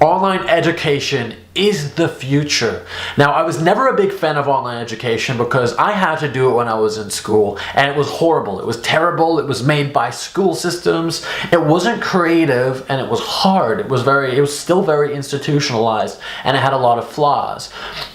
Online education is the future. Now, I was never a big fan of online education because I had to do it when I was in school, and it was horrible. It was terrible. It was made by school systems. It wasn't creative, and it was hard. It was still very institutionalized, and it had a lot of flaws.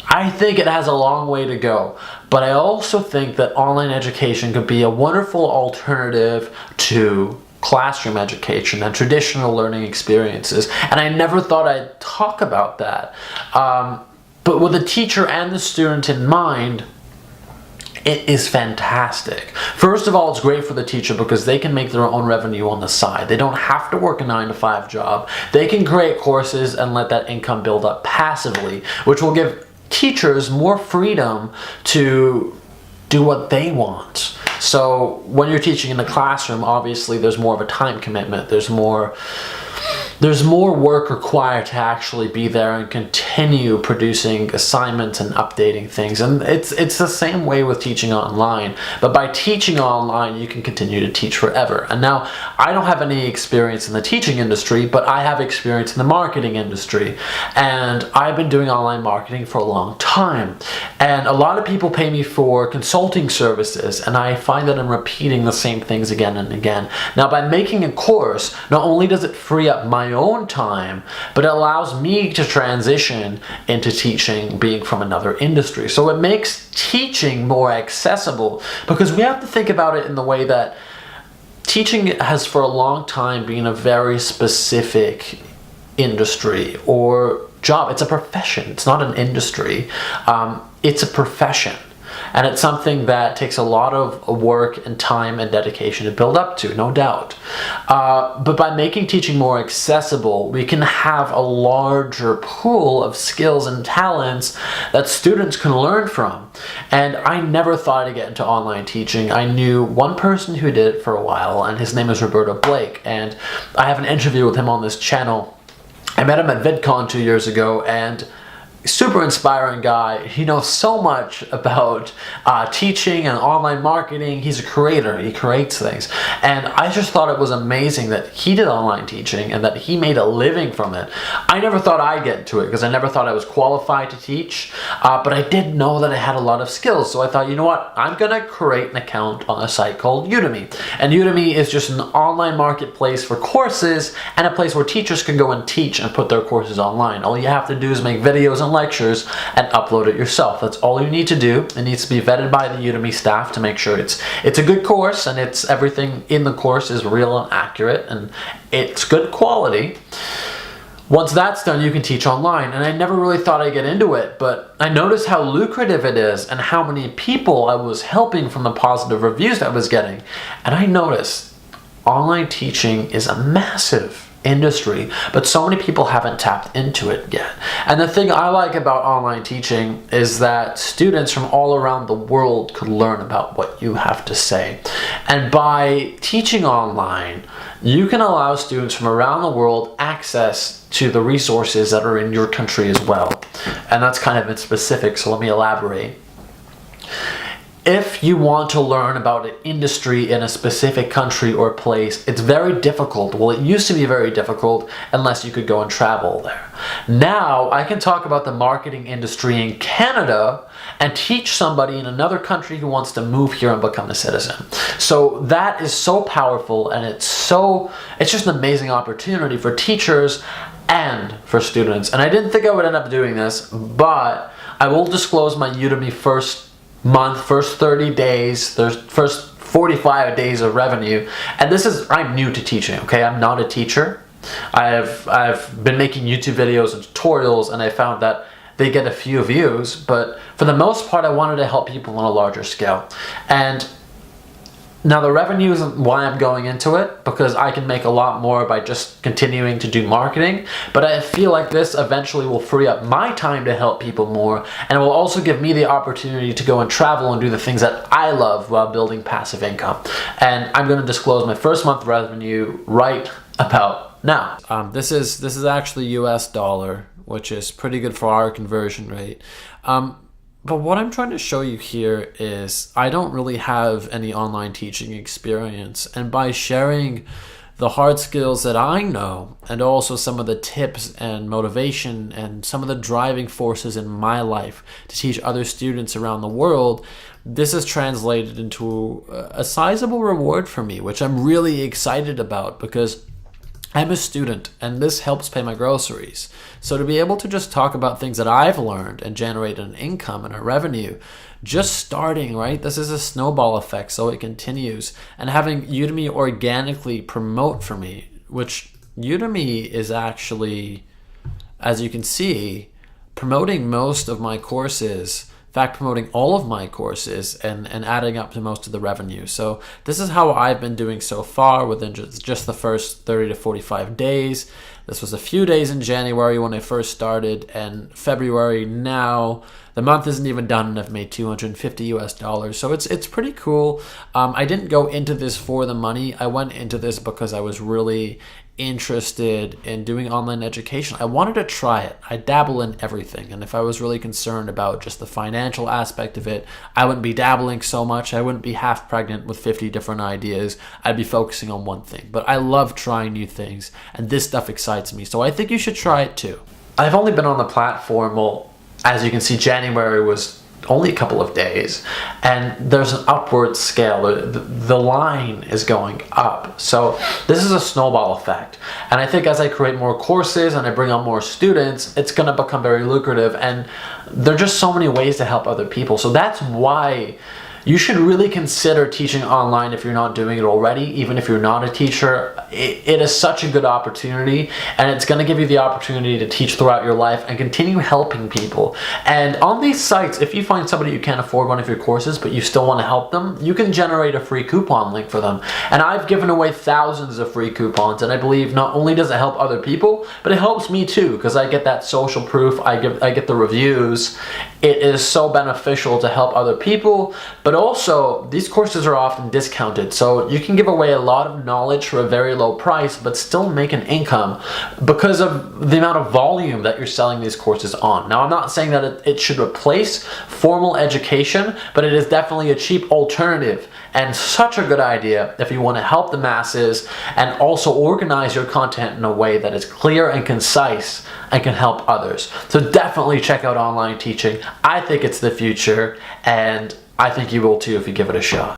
I think it has a long way to go, but I also think that online education could be a wonderful alternative to classroom education and traditional learning experiences, and I never thought I'd talk about that. But with the teacher and the student in mind, it is fantastic. First of all, it's great for the teacher because they can make their own revenue on the side. They don't have to work a 9-to-5 job. They can create courses and let that income build up passively, which will give teachers more freedom to do what they want. So when you're teaching in the classroom, obviously there's more of a time commitment. There's more work required to actually be there and continue producing assignments and updating things. And it's the same way with teaching online. But by teaching online, you can continue to teach forever. And now, I don't have any experience in the teaching industry, but I have experience in the marketing industry. And I've been doing online marketing for a long time. And a lot of people pay me for consulting services, and I find that I'm repeating the same things again and again. Now, by making a course, not only does it free up my own time, but it allows me to transition into teaching being from another industry. So it makes teaching more accessible, because we have to think about it in the way that teaching has for a long time been a very specific industry or job. It's a profession. It's not an industry. It's a profession. And it's something that takes a lot of work and time and dedication to build up to, no doubt. But by making teaching more accessible, we can have a larger pool of skills and talents that students can learn from. And I never thought I'd get into online teaching. I knew one person who did it for a while, and his name is Roberto Blake. And I have an interview with him on this channel. I met him at VidCon 2 years ago, and super inspiring guy. He knows so much about teaching and online marketing. He's a creator. He creates things. And I just thought it was amazing that he did online teaching and that he made a living from it. I never thought I'd get into it because I never thought I was qualified to teach, but I did know that I had a lot of skills. So I thought, you know what? I'm going to create an account on a site called Udemy. And Udemy is just an online marketplace for courses and a place where teachers can go and teach and put their courses online. All you have to do is make videos and lectures and upload it yourself. That's all you need to do. It needs to be vetted by the Udemy staff to make sure it's a good course and everything in the course is real and accurate and it's good quality. Once that's done, you can teach online. And I never really thought I'd get into it, but I noticed how lucrative it is and how many people I was helping from the positive reviews I was getting. And I noticed online teaching is a massive industry, but so many people haven't tapped into it yet. And the thing I like about online teaching is that students from all around the world could learn about what you have to say. And by teaching online, you can allow students from around the world access to the resources that are in your country as well. And that's kind of in specific, so let me elaborate. If you want to learn about an industry in a specific country or place, it's very difficult. Well, it used to be very difficult unless you could go and travel there. Now, I can talk about the marketing industry in Canada and teach somebody in another country who wants to move here and become a citizen. So that is so powerful, and it's just an amazing opportunity for teachers and for students. And I didn't think I would end up doing this, but I will disclose my Udemy first 30 days, there's first 45 days of revenue. And I'm new to teaching, okay? I'm not a teacher. I've been making YouTube videos and tutorials, and I found that they get a few views, but for the most part, I wanted to help people on a larger scale. And now the revenue isn't why I'm going into it, because I can make a lot more by just continuing to do marketing, but I feel like this eventually will free up my time to help people more, and it will also give me the opportunity to go and travel and do the things that I love while building passive income. And I'm going to disclose my first month revenue right about now. This is actually US dollar, which is pretty good for our conversion rate. But what I'm trying to show you here is I don't really have any online teaching experience, and by sharing the hard skills that I know, and also some of the tips and motivation and some of the driving forces in my life to teach other students around the world, this has translated into a sizable reward for me, which I'm really excited about because I'm a student and this helps pay my groceries. So to be able to just talk about things that I've learned and generate an income and a revenue, just starting, right? This is a snowball effect, so it continues. And having Udemy organically promote for me, which Udemy is actually, as you can see, promoting most of my courses. In fact, promoting all of my courses and adding up to most of the revenue. So this is how I've been doing so far within just the first 30 to 45 days. This was a few days in January when I first started, and February now. The month isn't even done and I've made $250 US. So it's pretty cool. I didn't go into this for the money. I went into this because I was really interested in doing online education. I wanted to try it. I dabble in everything. And if I was really concerned about just the financial aspect of it, I wouldn't be dabbling so much. I wouldn't be half pregnant with 50 different ideas. I'd be focusing on one thing. But I love trying new things, and this stuff excites me. So I think you should try it too. I've only been on the platform, well, as you can see, January was only a couple of days, and there's an upward scale. The line is going up. So this is a snowball effect. And I think as I create more courses and I bring on more students, it's going to become very lucrative. And there are just so many ways to help other people. So that's why you should really consider teaching online if you're not doing it already, even if you're not a teacher. It is such a good opportunity, and it's going to give you the opportunity to teach throughout your life and continue helping people. And on these sites, if you find somebody who can't afford one of your courses, but you still want to help them, you can generate a free coupon link for them. And I've given away thousands of free coupons, and I believe not only does it help other people, but it helps me too, because I get that social proof, I get the reviews. It is so beneficial to help other people, but also these courses are often discounted, so you can give away a lot of knowledge for a very low price but still make an income because of the amount of volume that you're selling these courses on. Now, I'm not saying that it should replace formal education, but it is definitely a cheap alternative and such a good idea if you want to help the masses and also organize your content in a way that is clear and concise and can help others. So definitely check out online teaching. I think it's the future, and I think you will too if you give it a shot.